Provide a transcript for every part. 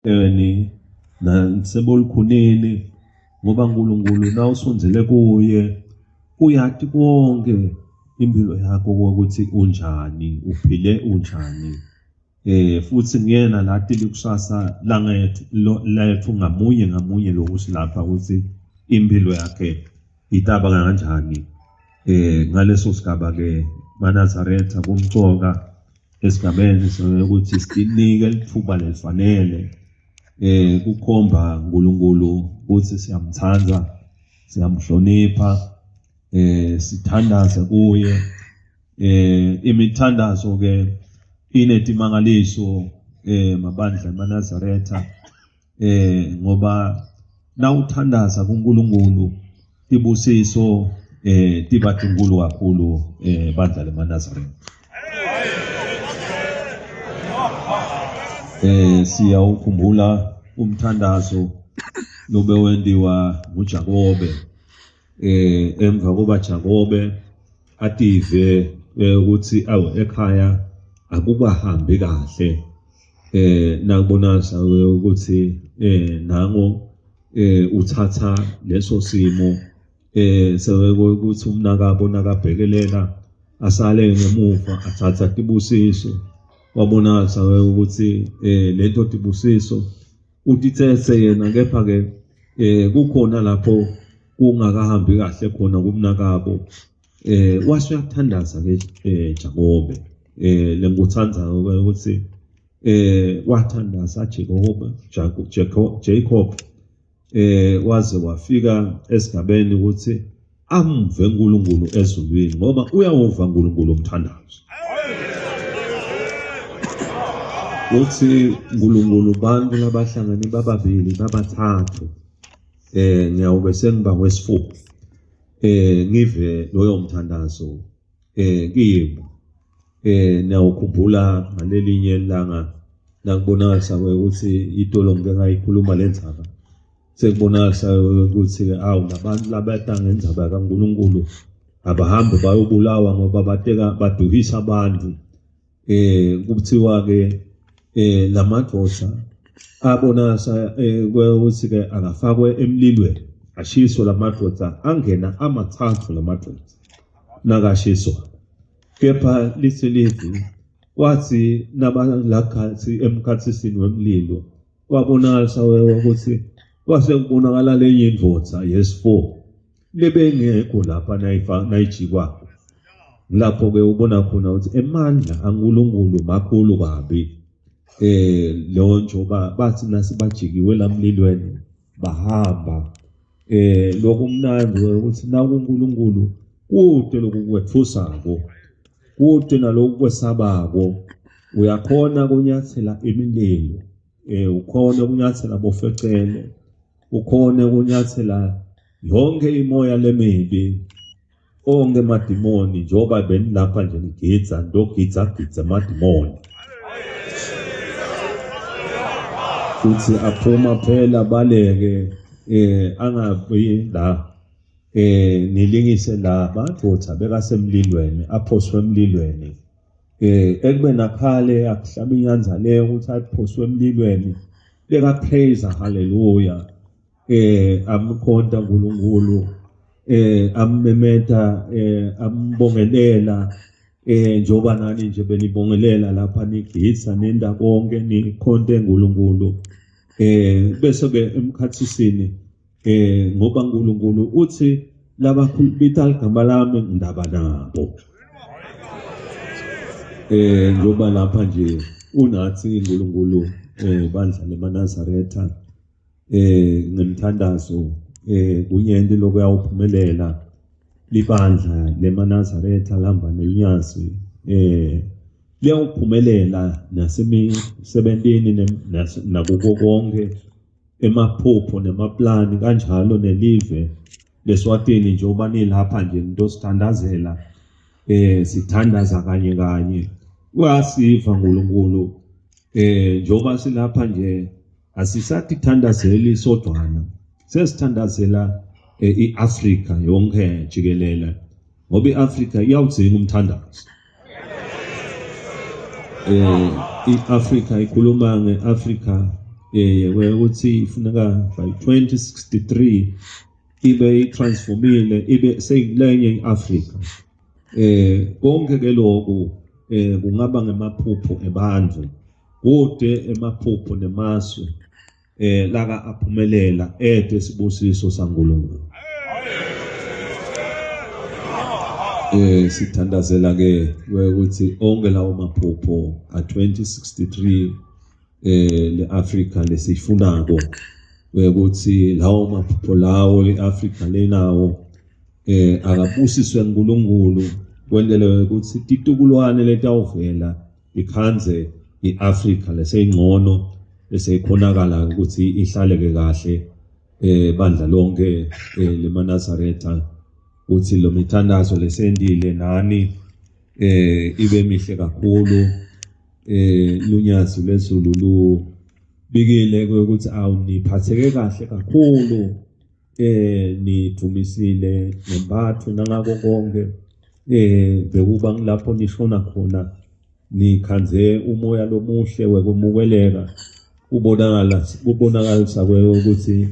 ni nasebolukhunini ngoba uNkulunkulu na usonzele kuye uyathi konke impilo yakho ukuthi unjani uphile unjani futhi ngiyena lathi likusasa lethu ngamunye lokusilapha ukuthi impilo yakhe itaba kanjani ngaleso sigaba ke maNazaretha kumcoka esigabeni sokuthi sinike lithuba lelifanele kukhomba uNkulunkulu ukuthi siyamthanda siyamhlonipha sithandaze kuye imithandazo ke inetimangaliso mabandla eMaNazaretha ngoba nawuthandaza kuNkulunkulu ibusiso tiba tinkulu kakhulu bandla leMaNazaretha siyawukhumbula umthandazo lobe wendiwa nguJakobe emva koba Jakobe ative ukuthi ekhaya akukahambi kahle nakubonasa ukuthi nango uthatha leso simo sekuthi umnakabo nakabhekelela asale ngemuva athatha tibusiso wabonasa ukuthi lento tibusiso utithethe yena kepha ke kukhona lapho kungakahambi kahle khona kumnakabo washo yakuthandaza ke Jakobe lenguthandaza ukuthi wathandaza Jacob waze wafika esigabeni ukuthi amve uNkulunkulu ezulwini ngoba uyawuva uNkulunkulu umthandazo uthi uNkulunkulu bantu labahlangani bababili babathathu ngiyawube sengiba kwesifupho ngive loyo mthandazo kimi nawukhumbula ngalelinye ilanga nakubonakala ukuthi itolonke ngayikhuluma lendzaba sekubonakala ukuthi nabantu labata ngendzaba kaNkulunkulu abahambe bayobulawa ngoba baduhisa abantu kuthiwa ke lamadoda abonasa ukuthi ke akafakwe emlilweni ashiswe lamadoda angena amathathu lamadoda nakashiswa kepha lithi kwathi nabalakhathi emkhathisini wemlilo wabonasa ukuthi kwase kubonakala lenye indvodza yes4 lebengekho lapha nayijikwa lapho ke ubona khona ukuthi emandla kaNkulunkulu makhulu kabi lo njoba bathi nasibajikiwe lamlilweni bahamba lokumnandi ukuthi naku uNkulunkulu kude lokukwethusako kude nalokhu kwesabako uyakhona kunyathela imililo ukhona kunyathela bofecele ukhona kunyathela yonke imoya lemibi onke madimoni njoba benilapha nje ngigitsa ndogitsa madimoni uthi aphuma phela baleke angabi la nilingise la madoda bekasemlilweni aphoswe emlilweni ekube nakhale akuhlaba inyanza le ukuthi aphoswe emlilweni beka praise hallelujah amkhonta uNkulunkulu ammemeta ambongelela njoba nani nje benibongelela lapha nigitsa nenda konke nikhonte uNkulunkulu bese ke emkhathisini ngoba uNkulunkulu uthi labakhulupita igama lami ngindaba nabo njoba lapha nje unathi uNkulunkulu bandla leMaNazaretha ngemthandazo kunyenti lokuyawuphumelela libandla leMaNazaretha lamba nelinyazi liyawuphumelela nasemisebentini nakuko konke emaphupho nemaplani kanjalo nelive leSwatini njengoba nilapha nje into sithandazela sithandaza kanye uyasiva uNkulunkulu njengoba silapha nje asisatithandazeli sodwana sesithandazela iAfrika yonke jikelele ngoba iAfrika iyawudzinga umthandazo iAfrika ikhuluma ngeAfrika ukuthi ifuneka by 2063 ibe transformile ibe seyincenye iAfrika. Konke ke lokho kungaba ngemaphupho ebantu kude emaphupho nemasu laka aphumelela ede sibusiso saNkulunkulu. Sithandazela ke ukuthi onke lawo maphupho a2063 leAfrika lesifunako ukuthi lawo maphupho lawo leAfrika lenawo akabusiswe uNkulunkulu kwendlela ukuthi titukulwane letawuvela ikhanze iAfrika leseyingcono eseyikhonakala ukuthi ihlaleke kahle bandla lonke leManazaretha uthi lo mithandazo lesendile nani ibe mihle kakhulu lunyazi lwezulu lubikile ukuthi awuniphatheke kahle kakhulu nidumisile nembatho nangako konke bekuba ngilapho nishona khona nikhanze umoya lomuhle wekumukeleka kubonakalisa ukuthi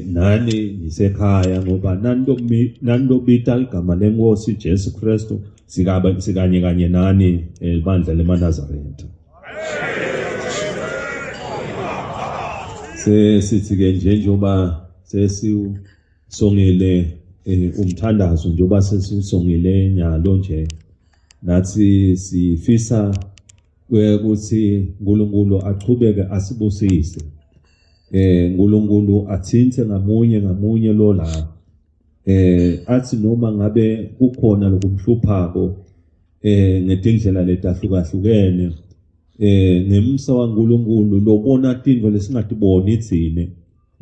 nani nisekhaya ngoba nanindobita igama lenkosi Jesu Kristu sikanye kanye nani ibandla leManazaretha. Sithi ke njengoba sesisongile umthandazo njengoba sesisongile nyalo nje nathi sifisa ukuthi uNkulunkulu aqhubeke asibusise. uNkulunkulu athinthe ngamunye lo la athi noma ngabe kukhona lokumhluphako ngedindlela letahlukahlukene ngemsa waNkulunkulu lobona tindvo lesingatiboni thine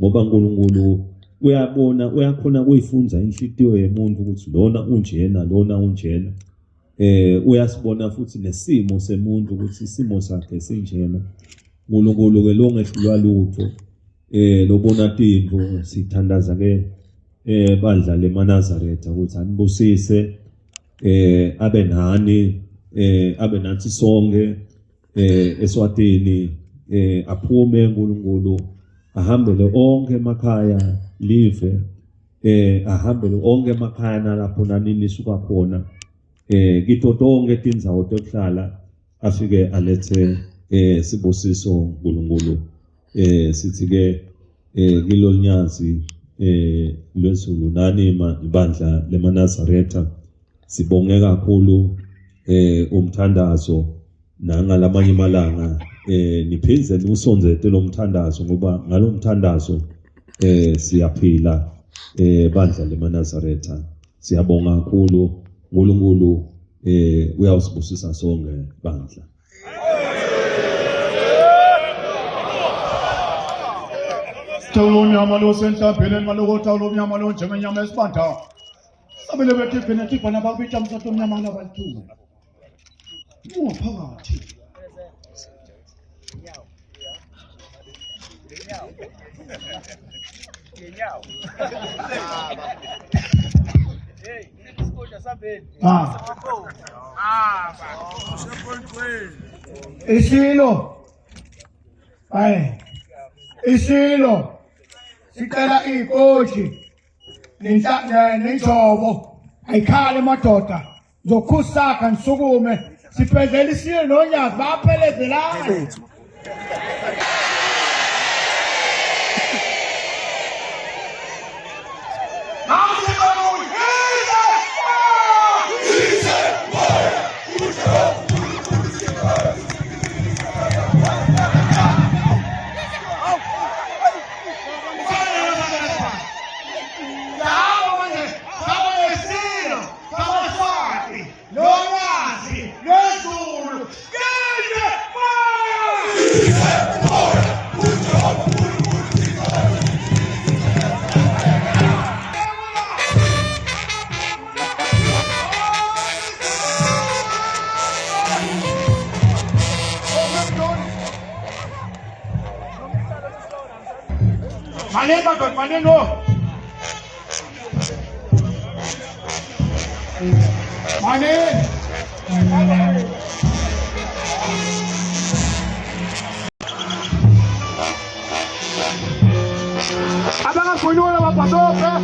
ngoba uNkulunkulu uyakhona kuyifunza inhlitiyo yemuntu ukuthi lona unjena uyasibona futhi nesimo semuntu ukuthi isimo sakhe sinjena. uNkulunkulu ke longehlulwa lutho lobona tindvo sithandaza ke bandla leManazaretha ukuthi anibusise abe nani abe nathi sonke eSwatini aphume uNkulunkulu ahambele onke emakhaya live ahambele onke emakhaya nalapho nani nisuka khona kito tonke tindzawo tokuhlala afike alethe sibusiso uNkulunkulu. Sithi ke kilonyazi lwezulu nani ibandla leManazaretha sibonge kakhulu umthandazo nangalamanye malanga niphindze usonzete lo mthandazo ngoba ngalo mthandazo siyaphila bandla leManazaretha. Siyabonga kakhulu uNkulunkulu uyawusibusisa sonke bandla. Tawunya malo senta belen malo tawunya malo jemenya mesbanta. Sabele beti penati pana babita msatonya mana bantu. Mo phakathi. Isilo sicela ikochi nenhlobo ayikhale madoda zokhusaka nisukume siphezela isilo nonyazi baphelezelana. Maneno. Dopa, dopa.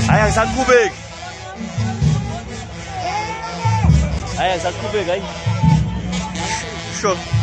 Ayan, saan kubig? Ayan, saan kubig, ay? Sure.